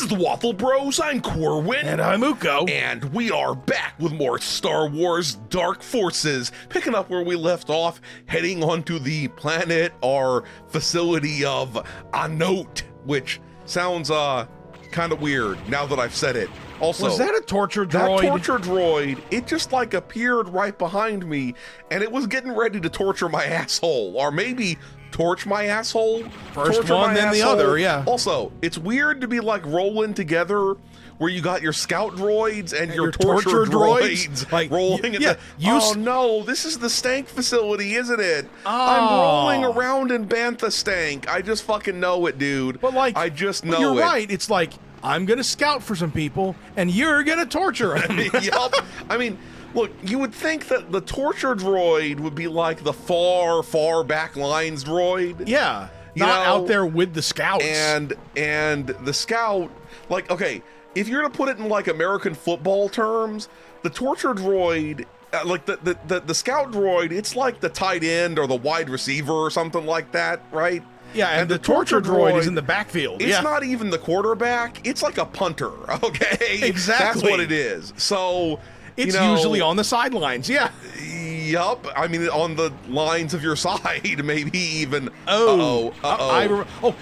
This is the Waffle Bros. I'm Corwin. And I'm Uko. And we are back with more Star Wars Dark Forces, picking up where we left off, heading onto the planet or facility of Anot, which sounds kind of weird now that I've said it. Also, was that a torture droid? That torture droid, it just like appeared right behind me, and it was getting ready to torture my asshole, or maybe torch my asshole. First torture one, my then the asshole. other, yeah. Also, it's weird to be like rolling together where you got your scout droids and your torture droids like rolling at oh no, this is the stank facility, isn't it? I'm rolling around in Bantha stank. I just fucking know it, dude. But like, I just know you're it. right. It's like, I'm gonna scout for some people, and you're gonna torture them. Yup. I mean, look, you would think that the torture droid would be like the far back lines droid. Yeah, not out there with the scouts. And the scout, like, okay, if you're gonna put it in like American football terms, the torture droid, like the scout droid, it's like the tight end or the wide receiver or something like that, right? Yeah, and the torture droid is in the backfield. It's not even the quarterback. It's like a punter, okay? Exactly. That's what it is. So, it's usually on the sidelines, yeah. Yup. I mean, on the lines of your side, maybe even.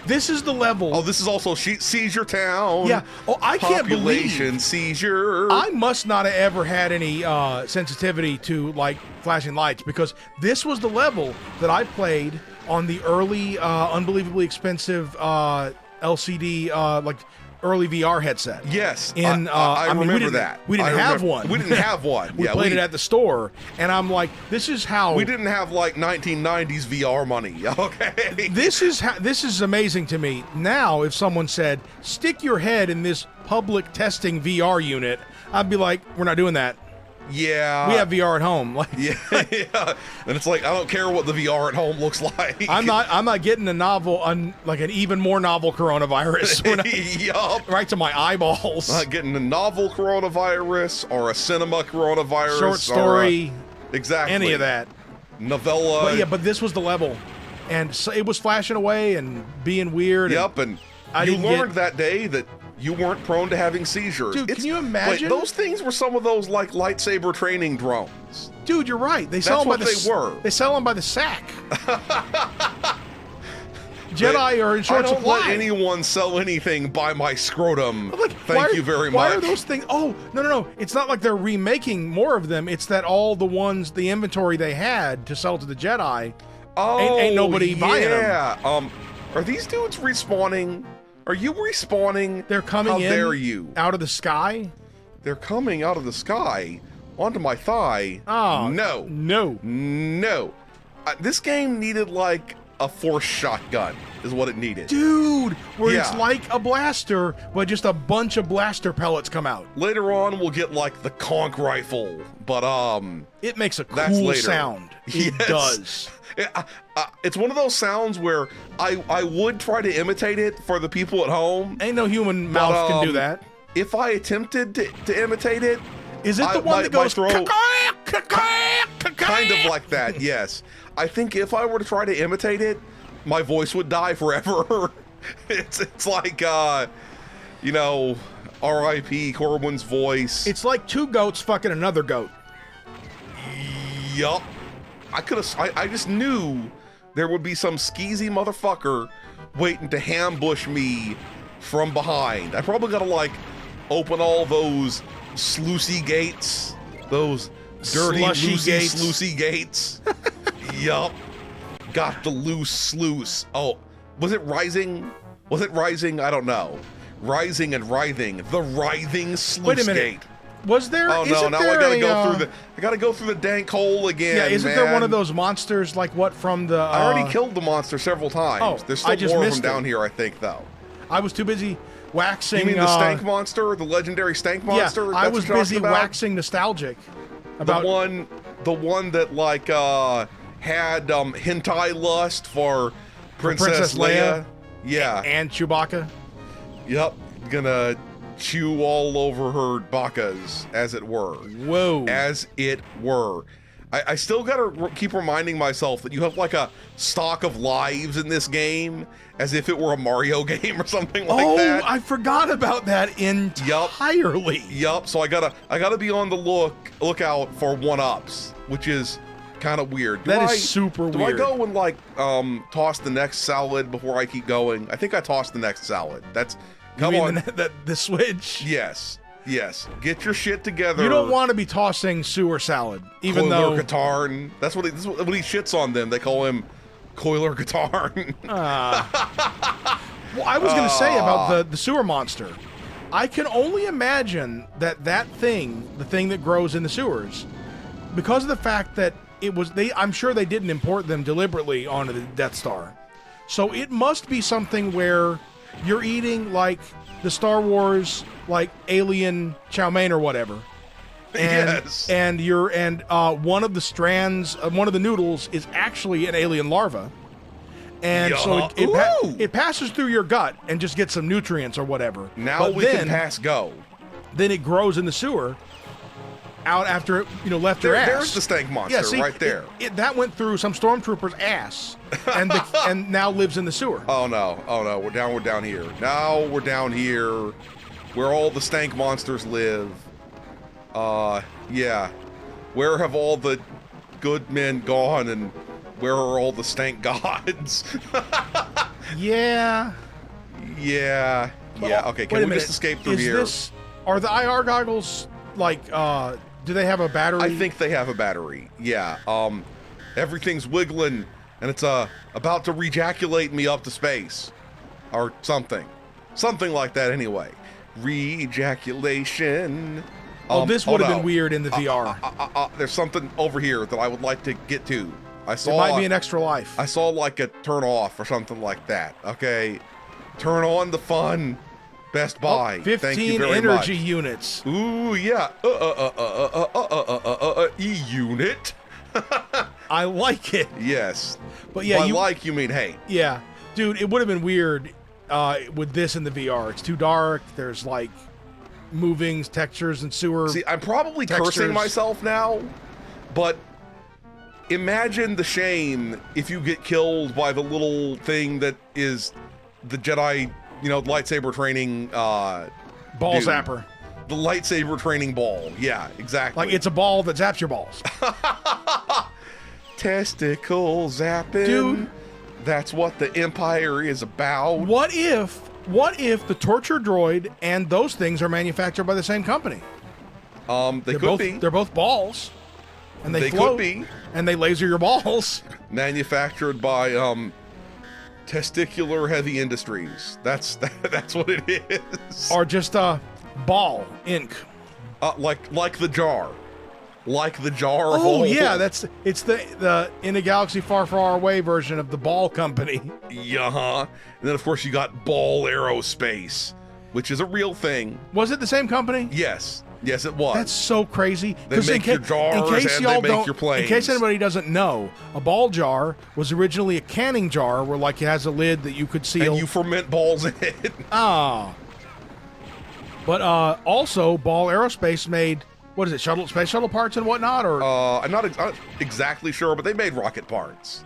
This is the level. Oh, this is also Seizure Town. Yeah. Oh, I can't believe. Population seizure. I must not have ever had any sensitivity to, like, flashing lights, because this was the level that I played on the early, unbelievably expensive LCD, like, early VR headset. Yes, I remember that. We didn't have one. We didn't have one. We played it at the store, and I'm like, this is how... We didn't have, like, 1990s VR money, okay? This is amazing to me. Now, if someone said, stick your head in this public testing VR unit, I'd be like, we're not doing that. Yeah. We have VR at home. Like, yeah. And it's like, I don't care what the VR at home looks like. I'm not getting a novel, like an even more novel coronavirus. Yup. Right to my eyeballs. Not getting a novel coronavirus or a cinema coronavirus. Short story. Exactly. Any of that. Novella. But this was the level. And so it was flashing away and being weird. Yep, and you learned that day that you weren't prone to having seizures. Dude, can you imagine? Wait, those things were some of those like lightsaber training drones. Dude, you're right. They sell them by the sack. Jedi are in short supply. I don't let anyone sell anything by my scrotum. Like, Thank you very much. Why are those things? Oh, no. It's not like they're remaking more of them. It's that all the inventory they had to sell to the Jedi, ain't nobody buying them. Yeah. Are these dudes respawning? Are you respawning? They're coming How dare you? Out of the sky? They're coming out of the sky onto my thigh. Oh, no. This game needed like a force shotgun is what it needed. Dude, it's like a blaster, but just a bunch of blaster pellets come out. Later on, we'll get like the conch rifle, but it makes a cool sound. It does. It's one of those sounds where I would try to imitate it for the people at home. Ain't no human mouth can do that. If I attempted to imitate it, is it the one that goes kind of like that? Yes. I think if I were to try to imitate it, my voice would die forever. It's like R.I.P. Corwin's voice. It's like two goats fucking another goat. Yup. I just knew there would be some skeezy motherfucker waiting to ambush me from behind. I probably gotta like open all those sluicy gates, those dirty, sluicy gates. Yup. Got the loose sluice. Oh, was it rising? I don't know. Rising and writhing. The writhing sluice Wait a minute. gate. Was there? Oh no! Now I gotta go through the dank hole again. Yeah, isn't there one of those monsters like what from the? I already killed the monster several times. Oh, there's still more of them down here, I think, though. I was too busy waxing. You mean the stank monster, the legendary stank monster? Yeah, I was busy waxing nostalgic about the one that like had hentai lust for Princess Leia. Yeah, and Chewbacca. Yep, gonna chew all over her bakas, as it were. Whoa. As it were. I still gotta keep reminding myself that you have like a stock of lives in this game, as if it were a Mario game or something like that. Oh, I forgot about that entirely. Yup. So I gotta be on the lookout for 1-ups, which is kind of weird. That is super weird. Do I go and like toss the next salad before I keep going? I think I tossed the next salad. That's come you on. mean the switch? Yes. Get your shit together. You don't want to be tossing sewer salad, even though Katarn. That's what when he shits on them, they call him Coiler Katarn. Well, I was going to say about the sewer monster. I can only imagine that thing, the thing that grows in the sewers, because of the fact that I'm sure they didn't import them deliberately onto the Death Star. So it must be something where you're eating like the Star Wars like alien chow mein or whatever. And, yes. And one of the strands, one of the noodles is actually an alien larva. And so it passes through your gut and just gets some nutrients or whatever. Now we can pass go. Then it grows in the sewer out after it, left your ass. There's the stank monster right there. That went through some stormtrooper's ass and now lives in the sewer. Oh no. We're down here. Now we're down here where all the stank monsters live. Yeah. Where have all the good men gone and where are all the stank gods? Yeah. Yeah. Okay, can we just escape through here? Are the IR goggles like do they have a battery? I think they have a battery. Yeah. Everything's wiggling and it's about to rejaculate me up to space or something. Something like that anyway. Rejaculation. Oh, this would have been weird in the VR. There's something over here that I would like to get to. It might be an extra life. I saw like a turn off or something like that. Okay. Turn on the fun. Best Buy. 15 Thank you very energy much. units. Ooh, yeah. E-unit. I like it. Yes. But yeah, you mean hate. Yeah. Dude, it would have been weird with this in the VR. It's too dark. There's like moving textures and sewer. See, I'm probably textures. cursing myself now, but imagine the shame if you get killed by the little thing that is the Jedi, lightsaber training ball dude. zapper. The lightsaber training ball. Yeah, exactly. Like it's a ball that zaps your balls. Testicle zapping. Dude. That's what the Empire is about. What if the torture droid and those things are manufactured by the same company? They could be. They're both balls. And they could float, be. And they laser your balls. Manufactured by Testicular Heavy Industries. That's what it is. Or just Ball Inc. Like the jar. Like the jar of Oh yeah, it's the In a Galaxy Far Far Away version of the Ball Company. Yeah. And then of course you got Ball Aerospace, which is a real thing. Was it the same company? Yes. Yes, it was. That's so crazy. They make your jars and they make your planes. In case anybody doesn't know, a ball jar was originally a canning jar where like it has a lid that you could seal. And you ferment balls in it. Ah. But also, Ball Aerospace made, what is it, space shuttle parts and whatnot? Or I'm not exactly sure, but they made rocket parts.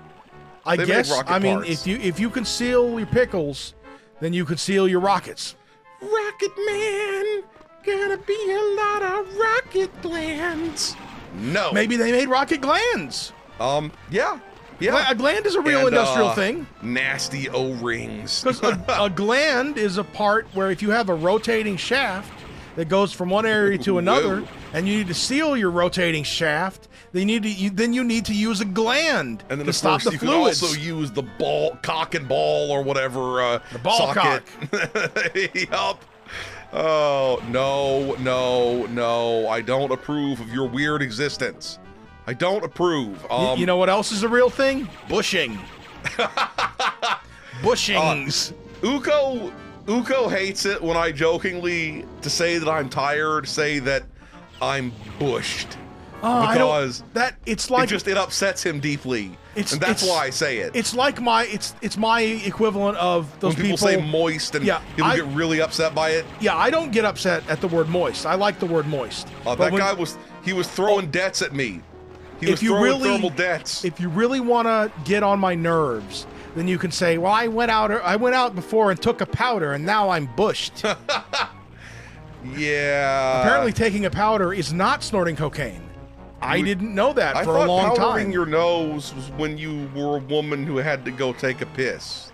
I guess. I mean, if you can seal your pickles, then you could seal your rockets. Rocket Man. Gonna be a lot of rocket glands. No. Maybe they made rocket glands. Yeah. A gland is a real industrial thing. Nasty O-rings. Because a gland is a part where if you have a rotating shaft that goes from one area to another, and you need to seal your rotating shaft, then you need to use a gland and then to stop the you fluids. Can also use the cock and ball or whatever. The ball socket. Cock. Yup. Oh, no. I don't approve of your weird existence. I don't approve. You know what else is a real thing? Bushing. Bushings. Uko hates it when I jokingly, to say that I'm tired, say that I'm bushed. Because it upsets him deeply. And that's why I say it. It's like my equivalent of those when people say moist and people get really upset by it. Yeah, I don't get upset at the word moist. I like the word moist. That guy was throwing debts at me. He was throwing thermal debts. If you really want to get on my nerves, then you can say, well, I went out before and took a powder, and now I'm bushed. Yeah. Apparently taking a powder is not snorting cocaine. I didn't know that for a long I thought powdering time. your nose was when you were a woman who had to go take a piss.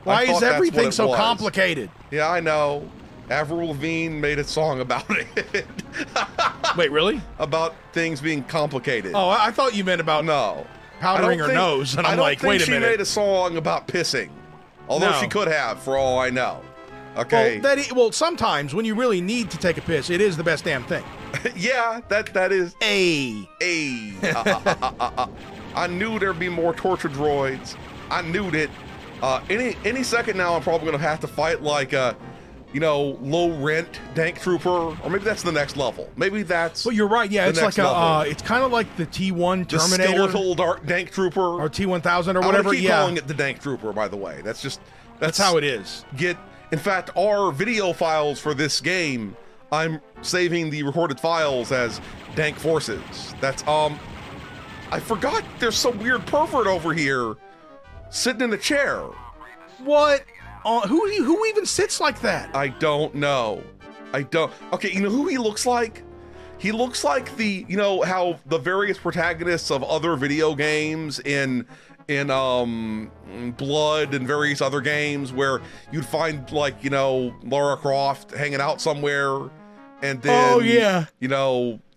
Why is everything so complicated? Yeah, I know. Avril Lavigne made a song about it. Wait, really? About things being complicated. Oh, I thought you meant about powdering her nose, and I'm like, wait a minute. I don't think she made a song about pissing. Although she could have, for all I know. Okay. Well, sometimes when you really need to take a piss, it is the best damn thing. Yeah, that is. Hey. I knew there'd be more torture droids. I knew that. Any second now, I'm probably gonna have to fight like a, low rent Dank Trooper, or maybe that's the next level. Maybe that's. But you're right. Yeah, it's like it's kind of like the T1 Terminator, the skeletal Dank Trooper, or T1000 or whatever. I keep calling it the Dank Trooper, by the way. That's how it is. In fact, our video files for this game, I'm saving the recorded files as Dank Forces. That's I forgot there's some weird pervert over here sitting in a chair. What? Who even sits like that? I don't know. Okay, you know who he looks like? He looks like how the various protagonists of other video games in Blood and various other games where you'd find Lara Croft hanging out somewhere and then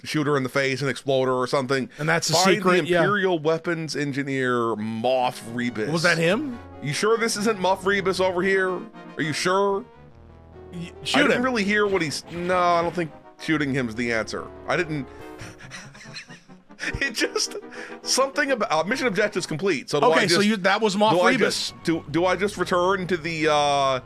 shoot her in the face and explode her or something. And that's a find secret. The Imperial Weapons Engineer Moff Rebus. Was that him? You sure this isn't Moff Rebus over here? Are you sure? Shoot him. I didn't really hear what he's. No, I don't think shooting him's the answer. I didn't. It just something about mission objectives complete. So that was Moff Rebus. Do I just return to the moldy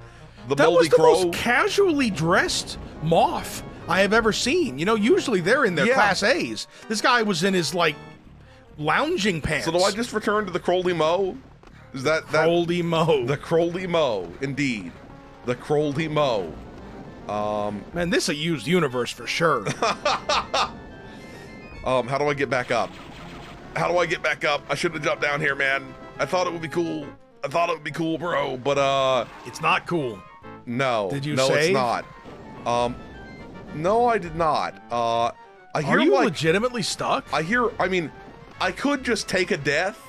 crow? That was the most casually dressed Moff I have ever seen. Usually they're in their Class A's. This guy was in his lounging pants. So do I just return to the Crowley Mo? Is that Crowley Mo? The Crowley Mo, indeed. The Crowley Mo. Man, this is a used universe for sure. How do I get back up? I should have jumped down here, man. I thought it would be cool. Bro. But it's not cool. No. Did you No, save? It's not. No, I did not. I hear Are you legitimately stuck? I could just take a death.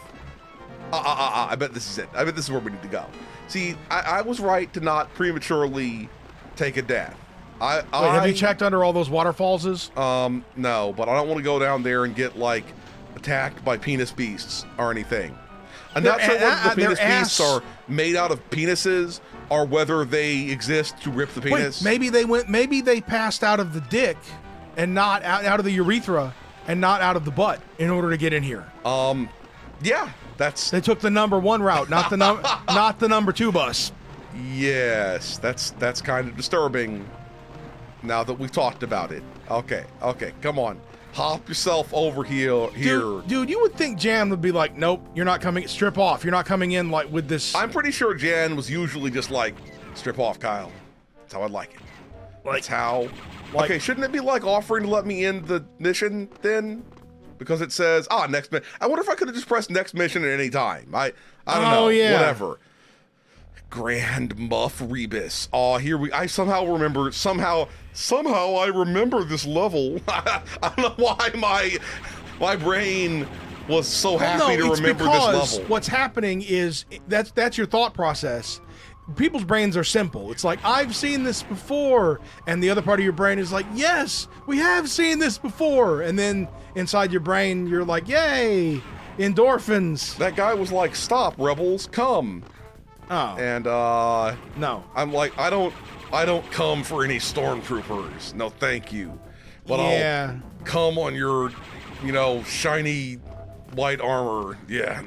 I bet this is it. I bet this is where we need to go. See, I was right to not prematurely take a death. Wait, have you checked under all those waterfalls? No, but I don't want to go down there and get attacked by penis beasts or anything. I'm not sure whether the penis beasts are made out of penises or whether they exist to rip the penis. Wait, maybe they passed out of the dick and not out of the urethra and not out of the butt in order to get in here. Yeah, they took the number 1 route, not the number 2 bus. Yes, that's kind of disturbing. Now that we've talked about it. Okay, come on. Hop yourself over here. Dude, you would think Jan would be like, nope, you're not coming, strip off. You're not coming in with this. I'm pretty sure Jan was usually just strip off, Kyle. That's how I like it. That's how. Okay, shouldn't it be offering to let me end the mission then? Because it says, next mission. I wonder if I could have just pressed next mission at any time. I don't know. Yeah. Whatever. Grand Moff Rebus. I somehow remember I remember this level. I don't know why my brain was so happy to remember this level. What's happening is that's your thought process. People's brains are simple. It's like, I've seen this before, and the other part of your brain is like, yes, we have seen this before, and then inside your brain you're like, yay, endorphins. That guy was like, stop, rebels, come. Oh. And no. I'm like, I don't come for any stormtroopers. No, thank you. But I'll come on your, shiny white armor. Yeah.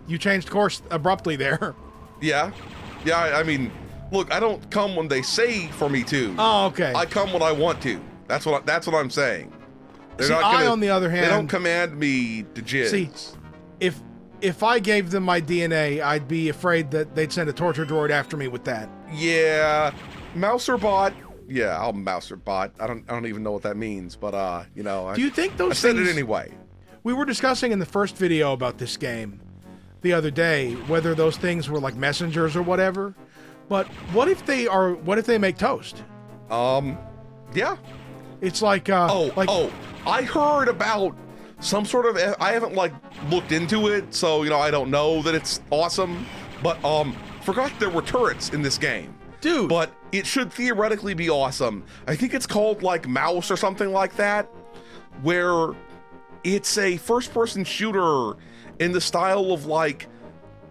you changed course abruptly there. Yeah. Look, I don't come when they say for me to. Oh, okay. I come when I want to. That's what I'm saying. On the other hand, they don't command me to jizz. See, if I gave them my DNA, I'd be afraid that they'd send a torture droid after me with that. Yeah. Mouserbot, Yeah, I'll mouse or bot. I don't even know what that means, but you know. Do you think those I said things, it anyway. We were discussing in the first video about this game the other day whether those things were like messengers or whatever. But what if they are? What if they make toast? Yeah. It's like I heard about some sort of. I haven't like looked into it, so you know I don't know that it's awesome. But forgot there were turrets in this game, dude. But it should theoretically be awesome. I think it's called like Mouse or something like that, where it's a first-person shooter in the style of like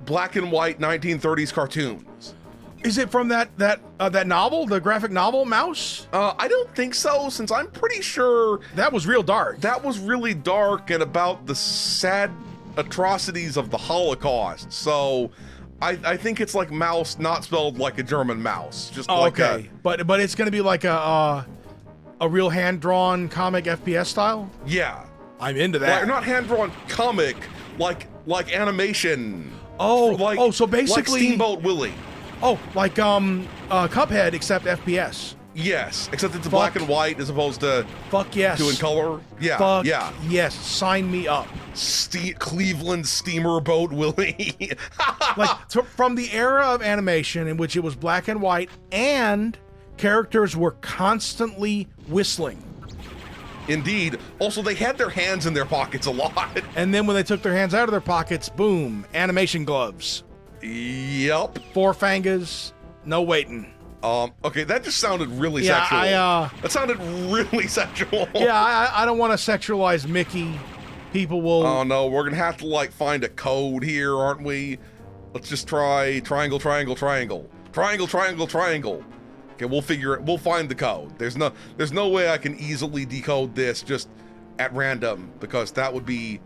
black and white 1930s cartoons. Is it from that novel, the graphic novel Mouse? I don't think so, since I'm pretty sure that was real dark. That was really dark and about the sad atrocities of the Holocaust. So I think it's like Mouse, not spelled like a German mouse. Just like okay, but it's going to be like a real hand-drawn comic FPS style. Yeah, I'm into that. Like, not hand-drawn comic, like animation. So basically like Steamboat Willie. Oh, like Cuphead, except FPS. Yes, except it's black and white as opposed to fuck yes to in color. Yeah, fuck yeah. Yes, sign me up. Cleveland Steamerboat Willie. From the era of animation in which it was black and white and characters were constantly whistling. Indeed. Also, they had their hands in their pockets a lot. And then when they took their hands out of their pockets, boom, animation gloves. Yep. Four fingers, no waiting. Okay, that just sounded really sexual. That sounded really sexual. Yeah, I don't want to sexualize Mickey. People will... Oh, no, we're going to have to, like, find a code here, aren't we? Let's just try triangle, triangle, triangle. Triangle, triangle, triangle. Okay, we'll figure it. We'll find the code. There's no way I can easily decode this just at random, because that would be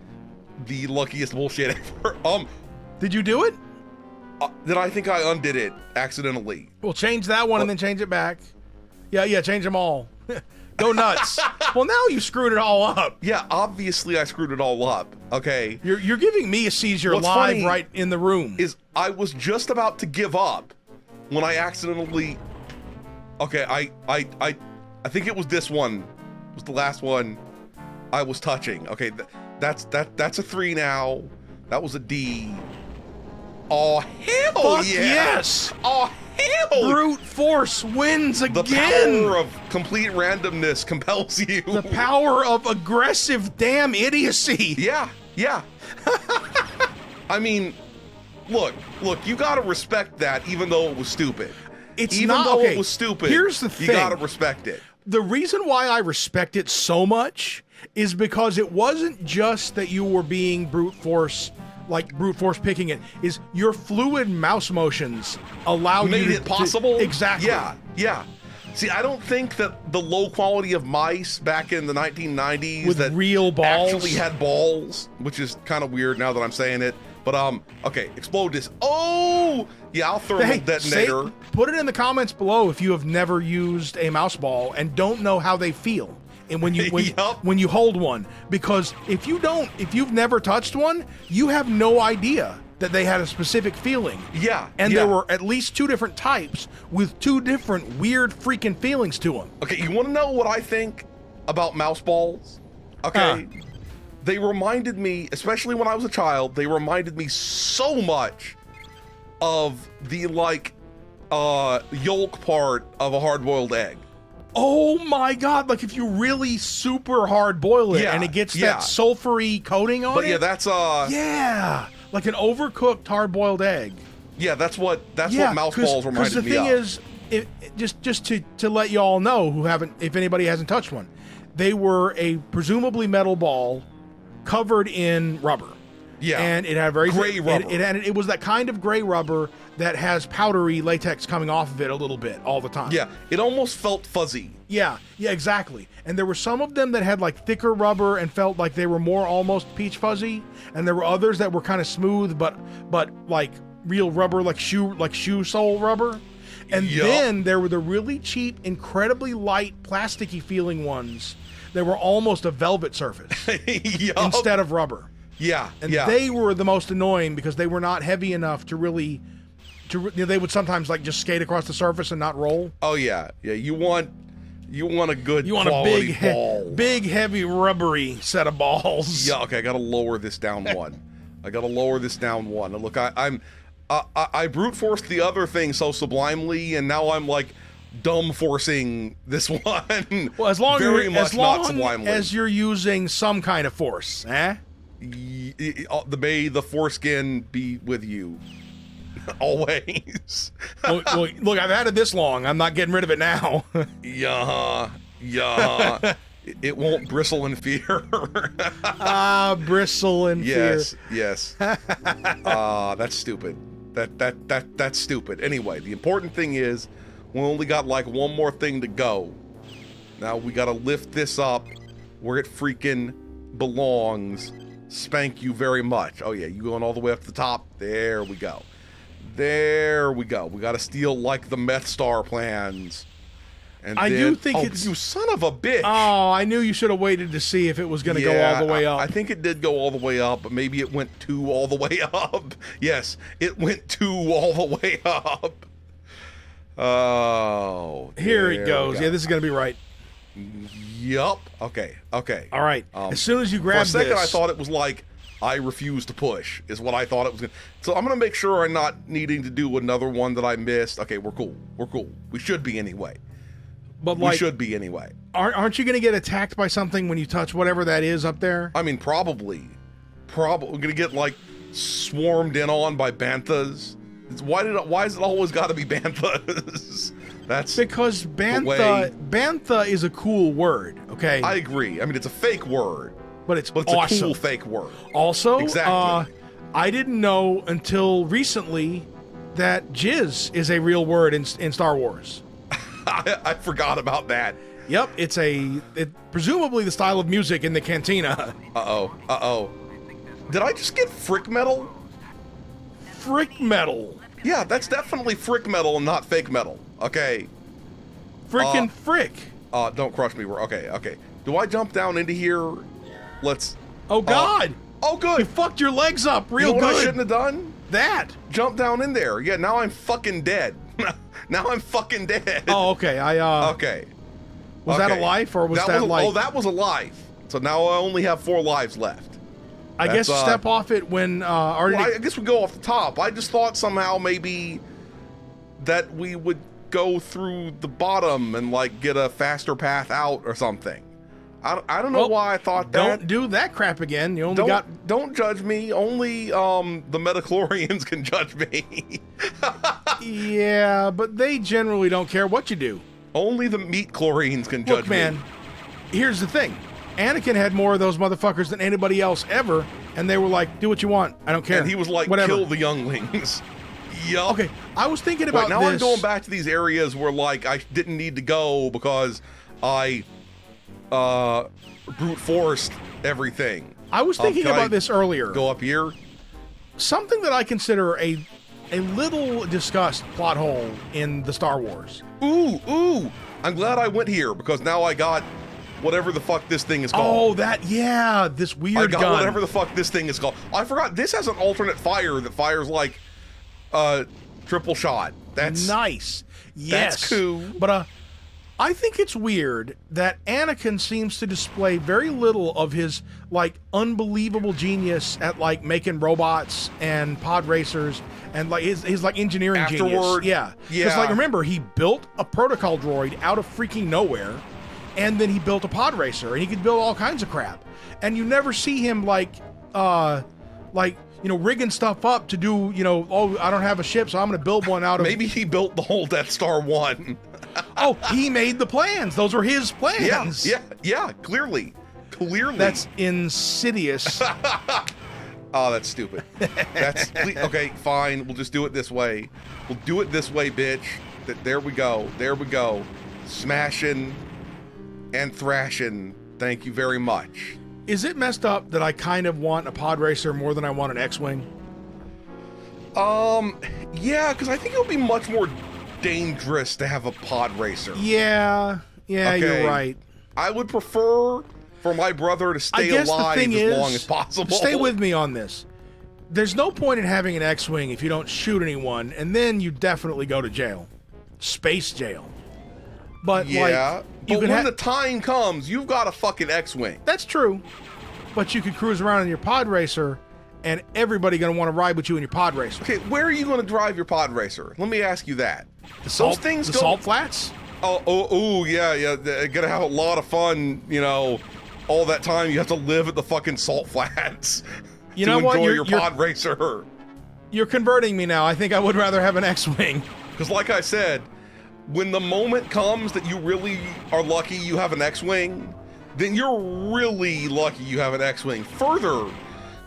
the luckiest bullshit ever. Did you do it? Then I think I undid it accidentally. Well, change that one and then change it back. Yeah, change them all. Go nuts. Well, now you screwed it all up. Yeah, obviously I screwed it all up. Okay. You're giving me a seizure live right in the room. Is I was just about to give up when I accidentally. Okay, I think it was this one. It was the last one I was touching. Okay, that's a 3 now. That was a D. Oh, hell fuck yeah! Yes! Oh, hell! Brute force wins again! The power of complete randomness compels you. The power of aggressive damn idiocy! Yeah. I mean, look, you gotta respect that even though it was stupid. Even though it was stupid, here's the thing. You gotta respect it. The reason why I respect it so much is because it wasn't just that you were being brute force picking it, is your fluid mouse motions allow you made it possible. Exactly. Yeah. See, I don't think that the low quality of mice back in the 1990s with that real balls actually had balls, which is kind of weird now that I'm saying it. But okay, explode this. Oh, yeah, I'll throw a detonator. Put it in the comments below if you have never used a mouse ball and don't know how they feel. And when you hold one, because if you've never touched one, you have no idea that they had a specific feeling. Yeah. And there were at least 2 different types with 2 different weird freaking feelings to them. Okay, you want to know what I think about mouse balls? Okay. They reminded me, especially when I was a child, they reminded me so much of the yolk part of a hard-boiled egg. Oh my god, like if you really super hard boil it and it gets that sulfury coating on it. But yeah, that's yeah, like an overcooked hard-boiled egg. Yeah, that's what mouse balls reminded me of. Because the thing is, just to let you all know if anybody hasn't touched one, they were a presumably metal ball covered in rubber. Yeah, and it had very gray rubber. It was that kind of gray rubber that has powdery latex coming off of it a little bit all the time. Yeah, it almost felt fuzzy. Yeah, exactly. And there were some of them that had like thicker rubber and felt like they were more almost peach fuzzy, and there were others that were kind of smooth but like real rubber, like shoe sole rubber. And then there were the really cheap, incredibly light, plasticky feeling ones that were almost a velvet surface instead of rubber. Yeah, and they were the most annoying because they were not heavy enough to really they would sometimes like just skate across the surface and not roll. Oh yeah, yeah. You want a good You want a quality big, ball. big, heavy, rubbery set of balls. Yeah. Okay. I gotta lower this down one. And look, I brute forced the other thing so sublimely, and now I'm like dumb forcing this one. Well, as long sublimely. as you're using some kind of force, eh? May the foreskin be with you. Always. Look, I've had it this long. I'm not getting rid of it now. Yeah. It won't bristle in fear. Bristle in fear. Yes. That's stupid. That's stupid. Anyway, the important thing is we only got like one more thing to go. Now we gotta lift this up where it freaking belongs. Spank you very much. Oh yeah, you going all the way up to the top? There we go. We gotta steal like the Meth Star plans. And I do think it's... You son of a bitch. Oh, I knew you should have waited to see if it was going to go all the way up. I think it did go all the way up, but maybe it went 2 all the way up. Yes, it went 2 all the way up. Oh. Here it goes. Yeah, this is going to be right. Yup. Okay. All right. As soon as you grab this... For a second, I thought it was like, I refuse to push, is what I thought it was going to... So I'm going to make sure I'm not needing to do another one that I missed. Okay, we're cool. We should be anyway. But like, we should be anyway. Aren't you going to get attacked by something when you touch whatever that is up there? I mean, probably. We're going to get like swarmed in on by banthas. Why is it always got to be banthas? That's because bantha is a cool word. Okay, I agree. I mean, it's a fake word, but it's awesome. A cool fake word. Also, exactly. I didn't know until recently that jizz is a real word in Star Wars. I forgot about that. Yep, it's presumably the style of music in the cantina. Uh-oh. Did I just get frick metal? Frick metal. Yeah, that's definitely frick metal and not fake metal. Okay. Frickin' frick. Don't crush me. Okay. Do I jump down into here? Let's... Oh, God. Oh, good. You fucked your legs up real good. What I shouldn't have done? That. Jump down in there. Yeah, now I'm fucking dead. Now I'm fucking dead. Oh, okay. Okay. Was that a life or was that like... Oh, that was a life. So now I only have 4 lives left. I guess step off it when... I guess we go off the top. I just thought somehow maybe that we would go through the bottom and like get a faster path out or something. I don't know why I thought that. Don't do that crap again. You only Don't judge me. Only the Metachlorians can judge me. Yeah, but they generally don't care what you do. Only the meat chlorines can judge me. Look, man, here's the thing. Anakin had more of those motherfuckers than anybody else ever, and they were like, do what you want. I don't care. And he was like, whatever. Kill the younglings. Yup. Okay, I was thinking about now this. I'm going back to these areas where like I didn't need to go because I brute forced everything. I was thinking about this earlier. Go up here. Something that I consider a little discussed plot hole in the Star Wars. Ooh. I'm glad I went here because now I got whatever the fuck this thing is called. Oh, this weird gun. I got whatever the fuck this thing is called. I forgot this has an alternate fire that fires like triple shot. That's nice. Yes. That's cool. But I think it's weird that Anakin seems to display very little of his like unbelievable genius at like making robots and pod racers and like his like engineering afterward. Genius. Yeah. Because like remember, he built a protocol droid out of freaking nowhere, and then he built a pod racer, and he could build all kinds of crap. And you never see him like rigging stuff up to do, I don't have a ship, so I'm going to build one out of... Maybe he built the whole Death Star 1. Oh, he made the plans. Those were his plans. Yeah, clearly. That's insidious. Oh, that's stupid. Okay, fine. We'll just do it this way. We'll do it this way, bitch. There we go. Smashing and thrashing. Thank you very much. Is it messed up that I kind of want a pod racer more than I want an X-Wing? Yeah, because I think it would be much more dangerous to have a pod racer. Yeah, okay. You're right. I would prefer for my brother to stay alive as long as possible. Stay with me on this. There's no point in having an X-Wing if you don't shoot anyone, and then you definitely go to jail. Space jail. But, Yeah, like... You but can when the time comes, you've got a fucking X-Wing. That's true. But you could cruise around in your pod racer, and everybody going to want to ride with you in your pod racer. Okay, where are you going to drive your pod racer? Let me ask you that. The salt, things the go... salt flats? Yeah. They're gonna have a lot of fun, you know, all that time you have to live at the fucking salt flats You to know what? enjoy your pod racer. You're converting me now. I think I would rather have an X-Wing. Because like I said, when the moment comes that you really are lucky you have an X-Wing, then you're really lucky you have an X-Wing. Further,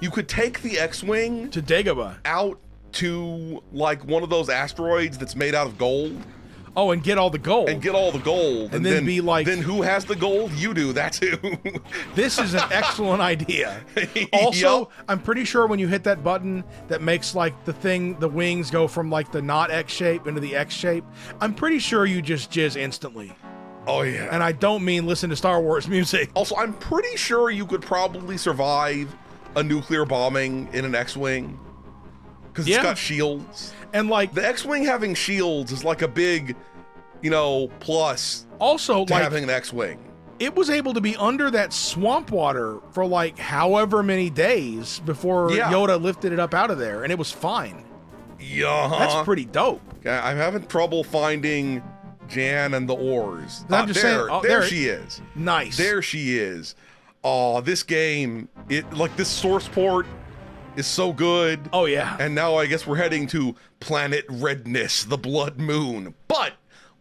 you could take the X-Wing To Dagobah. out to like one of those asteroids that's made out of gold. Oh, and get all the gold. And get all the gold. And then be like... Then who has the gold? You do. That's who. This is an excellent idea. Also, Yep. I'm pretty sure when you hit that button that makes like the wings go from like the not X shape into the X shape, I'm pretty sure you just jizz instantly. Oh, yeah. And I don't mean listen to Star Wars music. Also, I'm pretty sure you could probably survive a nuclear bombing in an X-Wing. Because it's got shields. And like... The X-Wing having shields is like a big, you know, plus Also, to like... having an X-Wing. It was able to be under that swamp water for like however many days before Yoda lifted it up out of there, and it was fine. Yeah. That's pretty dope. I'm having trouble finding Jan and the oars. I'm just saying, there she is. Nice. There she is. Oh, this game, this source port is so good. Oh, yeah. And now I guess we're heading to Planet Redness, the Blood Moon. But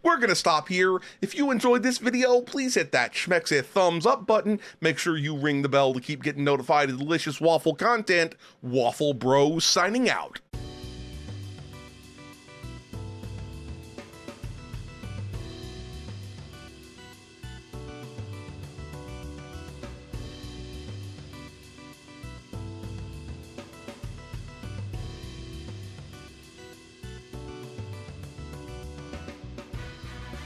we're going to stop here. If you enjoyed this video, please hit that schmexy thumbs up button. Make sure you ring the bell to keep getting notified of delicious waffle content. Waffle Bros signing out.